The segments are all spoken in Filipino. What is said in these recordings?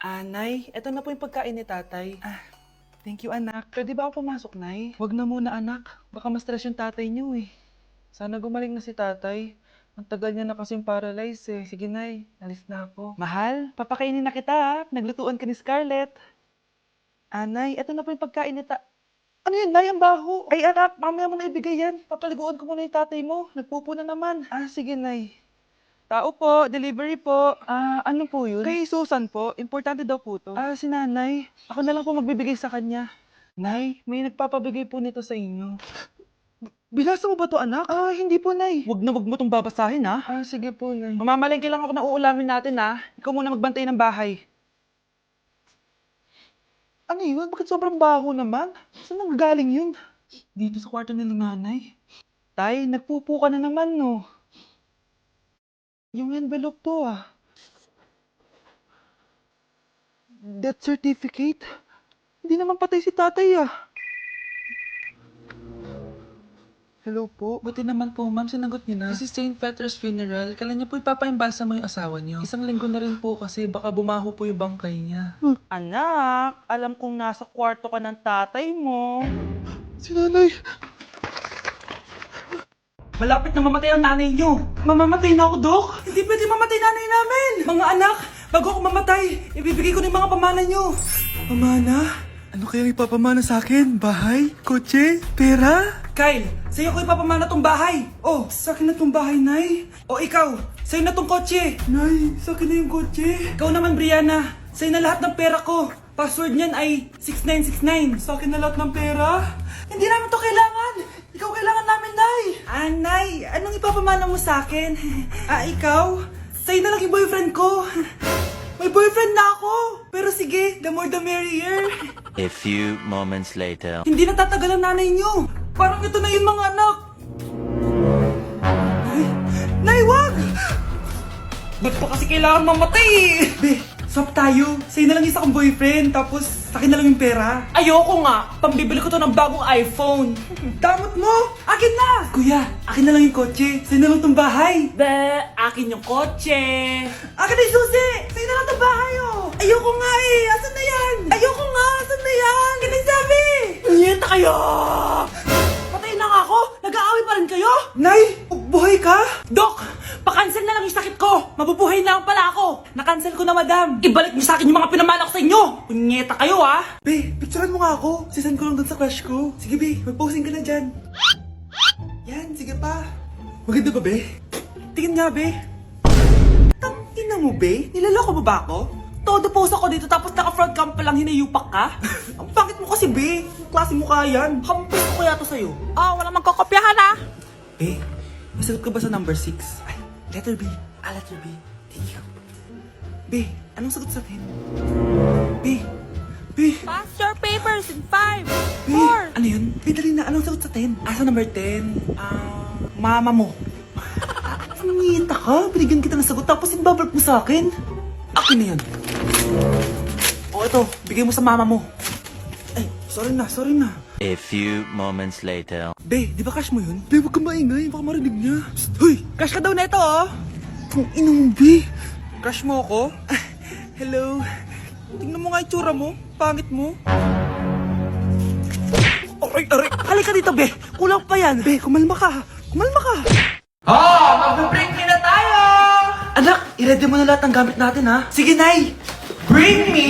Nay, eto na po yung pagkain ni tatay. Thank you, anak. Pwede ba ako pumasok, Nay? Wag na muna, anak. Baka ma-stress yung tatay niyo eh. Sana gumaling na si tatay. Ang tagal niya na kasing paralyzed eh. Sige, Nay. Alis na ako. Mahal, papakainin na kita ha. Naglutuan ka ni Scarlett. Nay, eto na po yung pagkain ni Ano yun, Nay? Ang baho. Ay, anak, mamaya mo na ibigay yan. Papaliguan ko muna yung tatay mo. Nagpupo na naman. Sige, Nay. Tao po, delivery po. Ano po yun? Kay Susan po, importante daw po to. Si nanay. Ako na lang po magbibigay sa kanya. Nay, may nagpapabigay po nito sa inyo. Binasa mo ba to, anak? Hindi po, Nay. Wag na wag mo tong babasahin, ha? Sige po, Nay. Mamamalengke lang ako na uulamin natin, ha? Ikaw muna magbantay ng bahay. Ano yun? Bakit sobrang baho naman? Saan nanggagaling yun? Dito sa kwarto nila nanay. Tay, nagpupo ka na naman, no? Yung envelope to, Death certificate? Hindi naman patay si tatay, Hello po. Buti naman po, ma'am. Sinagot niyo na. This is St. Peter's Funeral. Kailan niyo po ipapaimbalsa mo yung asawa niyo? Isang linggo na rin po kasi baka bumaho po yung bangkay niya. Anak, alam kong nasa kwarto ka ng tatay mo. Si nanay. Malapit na mamatay ang nanay niyo. Mamamatay na ako, Dok. Hindi pwede mamatay nanay namin. Mga anak, bago ako mamatay, ibibigay ko na yung mga pamana niyo. Pamana? Ano kayang ipapamana sa akin? Bahay? Kotse? Pera? Kyle, sa'yo ko ipapamana tong bahay. Sa akin na tong bahay, Nay. Ikaw, sa'yo na tong kotse. Nay, sa akin na yung kotse. Ikaw naman, Brianna, sa'yo na lahat ng pera ko. Password niyan ay 6969. Sa akin na lahat ng pera? Hindi namin to kailangan. Ikaw kailangan namin, Nay. Nay, anong ipapamana mo sa akin? Ikaw? Sa'yo na lang yung boyfriend ko. May boyfriend na ako. Pero sige, the more the merrier. A few moments later. Hindi na tatagal ang nanay niyo. Parang ito na yun, mga anak. Nay, wag! Ba't pa kasi kailangan mamatay Be, swap tayo. Sa'yo na lang isa kong boyfriend, tapos akin na lang yung pera. Ayoko nga. Pambibili ko to ng bagong iPhone. Damot mo! Akin na! Kuya, akin na lang yung kotse. Sa'yo na lang tong bahay. Akin yung kotse. Akin na yung susi! Sa'yo na lang tong bahay, Ayoko nga Asan na yan? Ayoko nga! Asan na yan? Kinagsabi! Niyenta kayo! Patay na nga ako! Nag-aaway pa rin kayo? Nay! Buhay ka? Dok! Pa-cancel na lang yung sakit ko! Mabubuhay na lang pala ako! Na-cancel ko na, madam! Ibalik niyo sa akin yung mga pinamana ko sa inyo! Punyeta kayo, Be, picturean mo nga ako! Sisend ko lang dun sa crush ko! Sige, Be, mag-posing ka na dyan! Yan, sige pa! Maganda ba, Be? Tingin nga, Be! Tangina mo, Be? Nilaloko mo ba ako? Todo post ako dito tapos naka-front cam pa lang hinayupak ka? Ang pangit mo kasi, Be! Klase mo kaya yan! Hampis ko kaya to sa'yo! Wala magkokopyahan Be, masagot ka ba sa number 6? Ay, letter B. Letter B. Thank you. Be, anong sagot sa 10? Be, Pass your papers in 5, Be, 4. ano yun? Be, dali na. Anong sagot sa 10? Sa number 10? Mama mo. Nangita ka? Binigyan kita ng sagot tapos ibabalik mo sa akin? Akin na yun. Ito. Bigay mo sa mama mo. Ay, sorry na. A few moments later. Be, di ba cash mo yun? Be, huwag kang maingay. Baka marinig niya. Psst, hoy! Cash ka daw na ito, Kung ina mo, Be. Crush mo ako? Hello. Tingnan mo nga itsura mo. Pangit mo. Aray! Halika dito, Be. Kulang pa yan. Be, kumalma ka. Magbe-break na tayo! Anak, i-ready mo na lahat ng gamit natin, ha? Sige, Nay. Bring me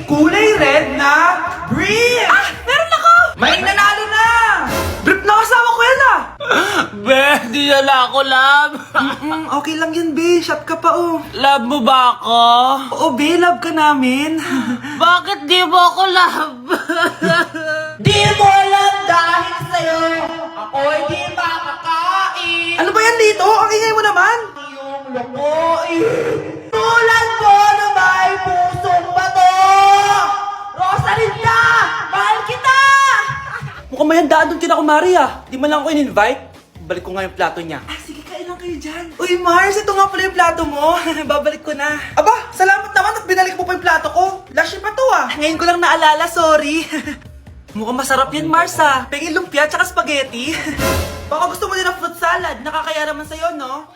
kulay red na brief! Meron ako! May nanalo na! Brief na kasama ko yan, Be, di na ako love. Okay lang yan, Be. Shot ka pa, Love mo ba ako? Oo, Be. Love ka namin. Bakit di mo ako love? Di mo alam dahil sa'yo Ako hindi makakain. Ano ba yan dito? Ang ingay mo naman. Yung lukuin. Tulad mo na may pusong bato. Rosalinda, mahal kita. Mukhang may handaan doon kina Kumari, Di man lang ako in-invite. Balik ko nga yung plato niya. Sige, kain lang kayo dyan. Uy, Mars, ito nga pala yung plato mo. Babalik ko na. Aba, salamat naman at binalik mo pa yung plato ko. Last year pa to, Ngayon ko lang naalala, sorry. Mukhang masarap yan, Mars, Pengin lumpia tsaka spaghetti. Baka gusto mo din ng fruit salad. Nakakaya naman sa'yo, no?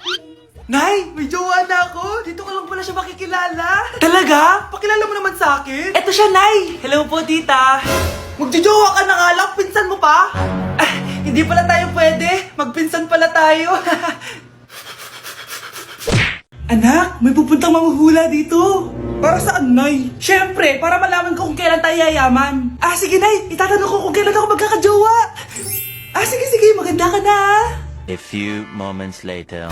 Nay, may jowa na ako. Dito ko lang pala siya makikilala. Talaga? Pakilala mo naman sa akin. Eto siya, Nay. Hello po, tita. Magjojowa ka na nga lang, pinsan mo pa? Ah, hindi pala tayo pwede. Magpinsan pala tayo. Anak, may pupuntang manghuhula dito. Para saan, Nay? Siyempre, para malaman ko kung kailan tayo yayaman. Ah, sige, Nay. Itatanong ko kung kailan ako magkakajowa. Ah, sige, maganda ka na. A few moments later.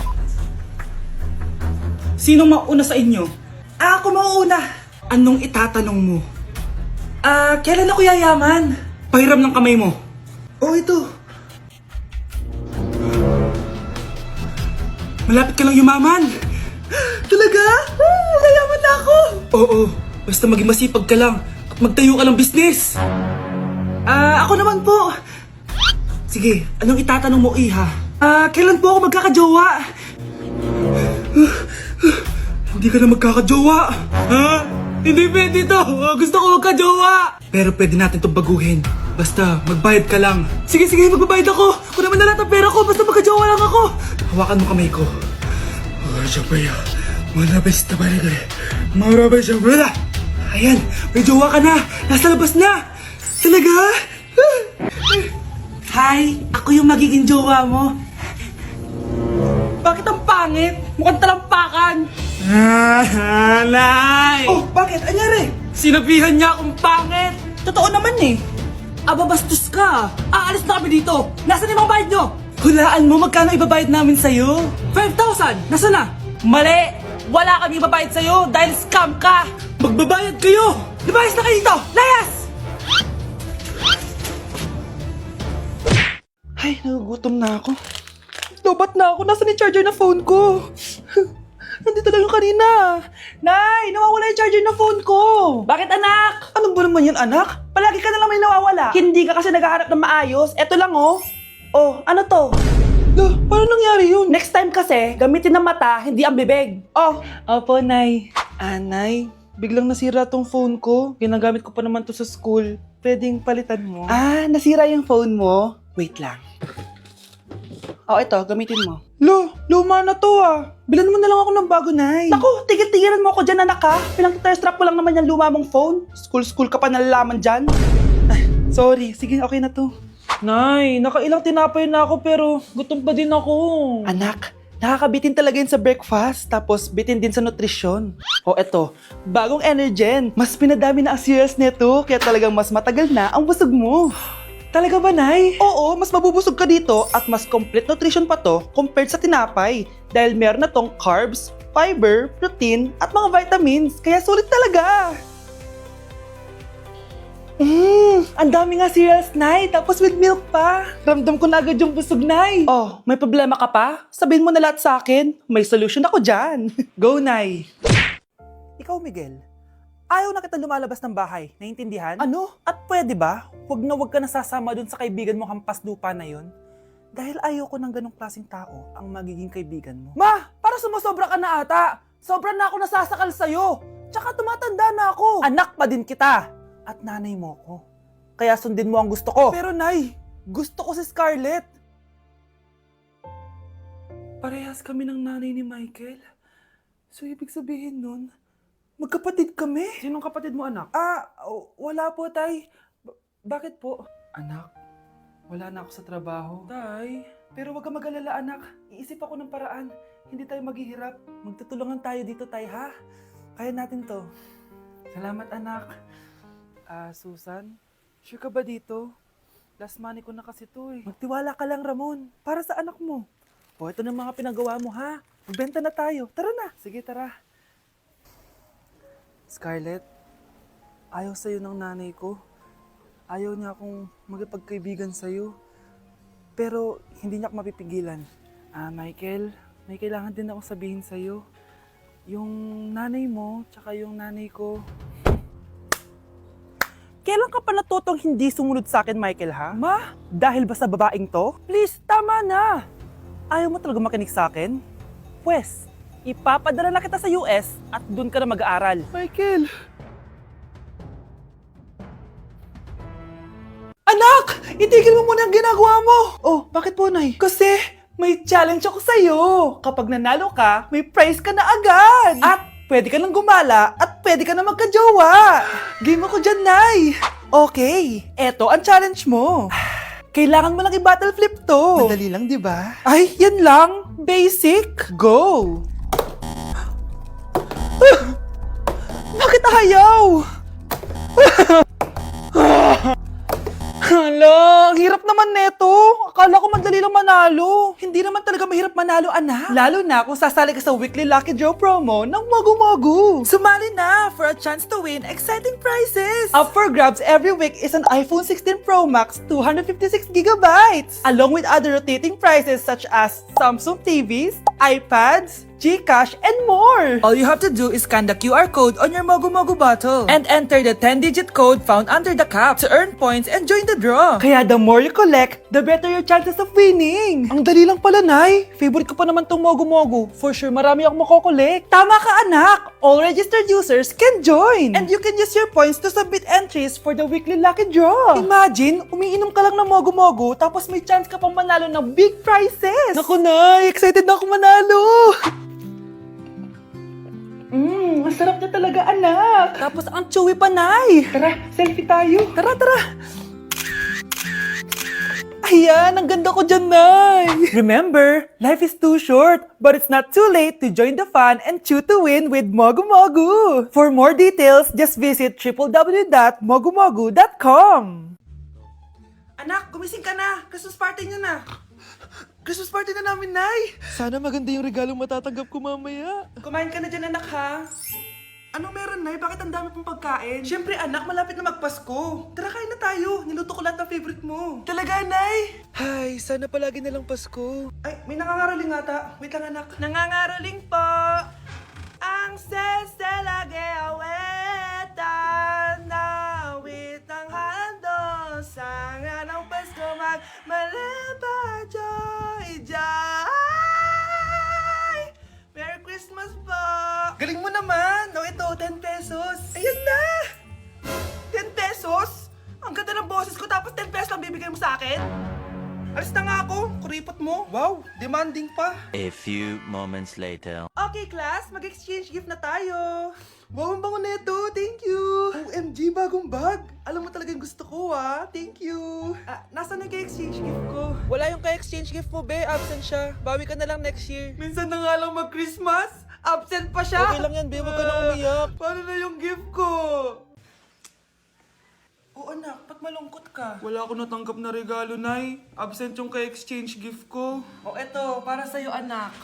Sinong mauna sa inyo? Ah, ako mauna. Anong itatanong mo? Ah, kailan ako yayaman? Pahiram ng kamay mo. Oh, ito. Malapit ka lang yumaman. Talaga? Yayaman na ako. Oo, basta maging masipag ka lang at magtayo ka ng business. Ah, ako naman po. Sige, anong itatanong mo, Iha? Ah, kailan po ako magkakajowa? Hindi ka na magkakajowa. Ha? Hindi pwede to. Gusto ko magkajowa. Pero pwede natin itong baguhin. Basta, magbayad ka lang. Sige, magbabayad ako. Kung naman na lahat ang pera ko, basta magkajowa lang ako. Hawakan mo kamay ko. Ayan, may jowa ka na. Nasa labas na. Talaga? Hi, ako yung magiging jowa mo. Bakit ang pangit? Mukhang talampakan. Nay! Oh, bakit? Anyari? Sinabihan niya akong pangit. Totoo naman eh. Aba, bastos ka. Aalis na kami dito. Nasaan yung mga bayad nyo? Hulaan mo, magkano ibabayad namin sa'yo? 5,000! Nasaan na? Mali! Wala kami ibabayad sa'yo dahil scam ka! Magbabayad kayo! Lumayas na kayo dito! Layas! Ay, nagugutom na ako. Lobat na ako. Nasaan yung charger na phone ko? Nandito lang yung kanina. Nay, nawawala yung charger na phone ko. Bakit, anak? Ano ba naman yun, anak? Palagi ka na lang may nawawala. Hindi ka kasi naghahanap ng maayos. Eto lang, oh. Oh, ano to? Paano nangyari yun? Next time kasi, gamitin ng mata, hindi ang bibig. Oh. Opo, Nay. Nay, biglang nasira tong phone ko. Ginagamit ko pa naman to sa school. Pwedeng palitan mo. Ah, nasira yung phone mo? Wait lang. Oh, ito, gamitin mo. Luma na to ah. Bilan mo na lang ako ng bago, Nay. Naku, tigil-tigilan mo ako dyan, anak ha. Pinang-strap mo lang naman yung luma mong phone. School ka pa nalalaman dyan. Ay, sorry. Sige, okay na to. Nay, nakailang tinapay na ako pero gutom pa din ako. Anak, nakakabitin talaga yun sa breakfast. Tapos bitin din sa nutrisyon. O eto, bagong Energen. Mas pinadami na ang cereals nito. Kaya talagang mas matagal na ang busog mo. Talaga ba, Nay? Oo, mas mabubusog ka dito at mas complete nutrition pa to compared sa tinapay. Dahil meron na tong carbs, fiber, protein, at mga vitamins. Kaya sulit talaga. Ang dami nga cereals, Nay. Tapos with milk pa. Ramdam ko na agad yung busog, Nay. Oh, may problema ka pa? Sabihin mo na lahat sa akin. May solution ako dyan. Go, Nay. Ikaw, Miguel. Ayaw na kita lumalabas ng bahay. Naiintindihan? Ano? At pwede ba? Huwag ka nasasama dun sa kaibigan mo hampas lupa na yon. Dahil ayaw ko ng ganong klaseng tao ang magiging kaibigan mo. Ma! Para sumusobra ka na ata! Sobra na ako nasasakal sa'yo! Tsaka tumatanda na ako! Anak pa din kita! At nanay mo ko. Kaya sundin mo ang gusto ko. Pero Nay, gusto ko si Scarlett. Parehas kami ng nanay ni Michael. So ibig sabihin nun, magkapatid kami? Sinong kapatid mo, anak? Wala po, Tay. Bakit po? Anak, wala na ako sa trabaho. Tay, pero wag ka mag-alala, anak. Iisip ako ng paraan. Hindi tayo maghihirap. Magtutulungan tayo dito, Tay, ha? Kaya natin to. Salamat, anak. Susan, sure ka ba dito? Last money ko na kasi to eh. Magtiwala ka lang, Ramon. Para sa anak mo. O, ito na mga pinagawa mo, ha? Magbenta na tayo. Tara na. Sige, tara. Scarlett, ayaw sa'yo ng nanay ko. Ayaw niya akong magipagkaibigan sa'yo. Pero hindi niya ako mapipigilan. Michael, may kailangan din akong sabihin sa'yo. Yung nanay mo, tsaka yung nanay ko. Kailan ka pa natutong hindi sumunod sa akin, Michael, ha? Ma, dahil ba sa babaeng to? Please, tama na! Ayaw mo talaga makinig sa akin? Pwes, ipapadala na kita sa US at doon ka na mag-aaral. Michael! Anak! Itigil mo muna ang ginagawa mo! Oh, bakit po, Nay? Kasi May challenge ako sa'yo. Kapag nanalo ka, may prize ka na agad. At pwede ka nang gumala at pwede ka na magka-jowa. Game ako dyan, Nay. Okay, eto ang challenge mo. Kailangan mo lang i-battle flip to. Madali lang, di ba? Ay, yan lang. Basic. Go! Bakit ayaw? Hala, ang hirap naman neto. Akala ko madali lang manalo. Hindi naman talaga mahirap manalo, anak. Lalo na kung sasali ka sa weekly Lucky Draw promo ng Mogu. Sumali na for a chance to win exciting prizes. Up for grabs every week is an iPhone 16 Pro Max 256GB, along with other rotating prizes such as Samsung TVs, iPads, GCash, and more! All you have to do is scan the QR code on your Mogu bottle and enter the 10-digit code found under the cap to earn points and join the draw. Kaya the more you collect, the better your chances of winning. Ang dali lang pala, Nay. Favorite ko pa naman tong Mogu. For sure, marami akong makokolek. Tama ka, anak! All registered users can join! And you can use your points to submit entries for the weekly lucky draw. Imagine, umiinom ka lang ng Mogu tapos may chance ka pang manalo ng big prizes. Naku, Nay! Excited na ako manalo! Masarap na talaga, anak. Tapos ang chewy pa, Nay. Tara, selfie tayo. Tara. Ayan, ang ganda ko dyan, Nay. Remember, life is too short, but it's not too late to join the fun and chew to win with Mogu. For more details, just visit www.mogumogu.com. Anak, gumising ka na. Christmas party niyo na. Christmas party na namin, Nay! Sana maganda yung regalong matatanggap ko mamaya. Kumain ka na dyan, anak, ha? Anong meron, Nay? Bakit ang dami pong pagkain? Siyempre, anak, malapit na magpasko. Tara, kain na tayo. Niluto ko lahat ng favorite mo. Talaga, Nay? Ay, sana palagi na lang Pasko. Ay, may nangangaraling ata. Wait lang, anak. Nangangaraling po. Ang seselage awetan na witang hando sa nga ng Pasko magmalaba joy. Merry Christmas po! Galing mo naman! No, ito, 10 pesos. Ayan na! 10 pesos? Ang ganda ng boses ko tapos 10 pesos lang bibigay mo sa akin? Alis na nga ako, kuripot mo. Wow, demanding pa. A few moments later. Okay, class, mag-exchange gift na tayo. Wow, ang bango neto. Thank you. OMG, bagong bag. Alam mo talaga yung gusto ko, ah. Thank you. Nasaan yung ka-exchange gift ko? Wala yung ka-exchange gift mo, be. Absent siya. Bawi ka na lang next year. Minsan na nga lang mag-Christmas. Absent pa siya. Okay lang yan, be. Huwag ka na umiyak. Paano na yung gift ko? Oh, anak, ba't malungkot ka? Wala ako natanggap na regalo, Nay. Absent yung ka-exchange gift ko. Oh, eto, para sa'yo, anak.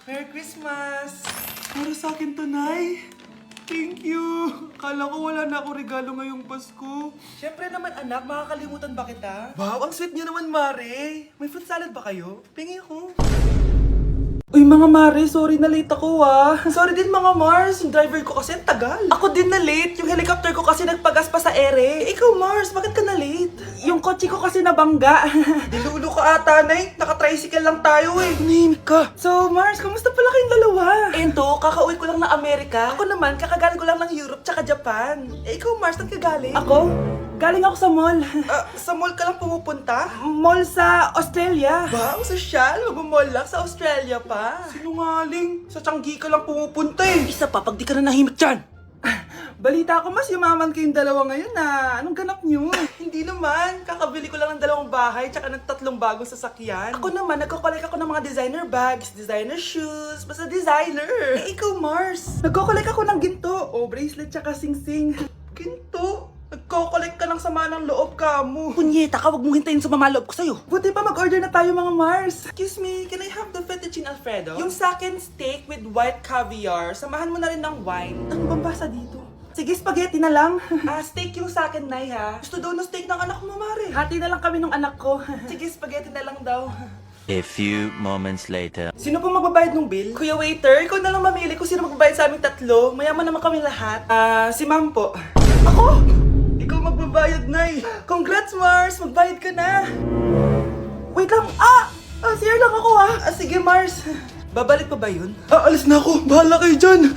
Merry Christmas! Para sa akin to, Nay. Thank you! Kala ko wala na ako regalo ngayong Pasko. Siyempre naman, anak, makakalimutan ba kita? Wow, ang sweet niyo naman, Mare. May fruit salad ba kayo? Pingi ko. Uy, mga Mare, sorry na late ako, ah. Sorry din, mga Mars. Yung driver ko kasi ang tagal. Ako din na late. Yung helicopter ko kasi nagpagas pa sa ere. Ikaw, Mars, bakit ka na late? Yung kotse ko kasi nabangga. Dilulo ka ata, Nay. Naka-tricycle lang tayo, eh. Nahimik ka. So, Mars, kamusta pala kayong dalawa? Ento, kakauwi ko lang ng Amerika. Ako naman, kakagaling ko lang ng Europe tsaka Japan. Ikaw, Mars, saan ka galing? Ako? Galing ako sa mall. Sa mall ka lang pumupunta? Mall sa Australia. Wow, sosyal. Mag-mall lang sa Australia pa. Sinungaling. Sa Changi ka lang pumupunta eh. Isa pa, pag di ka na nahimik dyan. Balita ko mas yumaman kayong dalawa ngayon na. Anong ganap nyo? Hindi naman. Kakabili ko lang ng 2 bahay tsaka ng 3 bagong sasakyan. Ako naman, nagko-collect ako ng mga designer bags, designer shoes, basta designer. Eh, ikaw, Mars. Nagko-collect ako ng ginto. O, bracelet tsaka sing-sing. Ginto? Nagko-collect ka ng sama ng loob ka mo. Punyeta ka, wag mong hintayin sa loob ko sa'yo. Buti pa mag-order na tayo, mga Mars. Excuse me, can I have the fettuccine Alfredo? Yung sa akin steak with white caviar. Samahan mo na rin ng wine. Ano bang basa dito? Sige, spaghetti na lang. Steak yung sa akin, Nay, ha? Gusto daw ng steak ng anak mo, Mare. Hati na lang kami ng anak ko. Sige, spaghetti na lang daw. A few moments later. Sino pong magbabayad ng bill? Kuya waiter, ikaw na lang mamili kung sino magbabayad sa aming 3. Mayaman naman kami lahat. Si Ma'am po. Ako? Ikaw magbabayad, Nay. Congrats, Mars. Magbayad ka na. Wait lang. CR lang ako, ah. Sige, Mars. Babalik pa ba yun? Alis na ako. Bahala kayo dyan.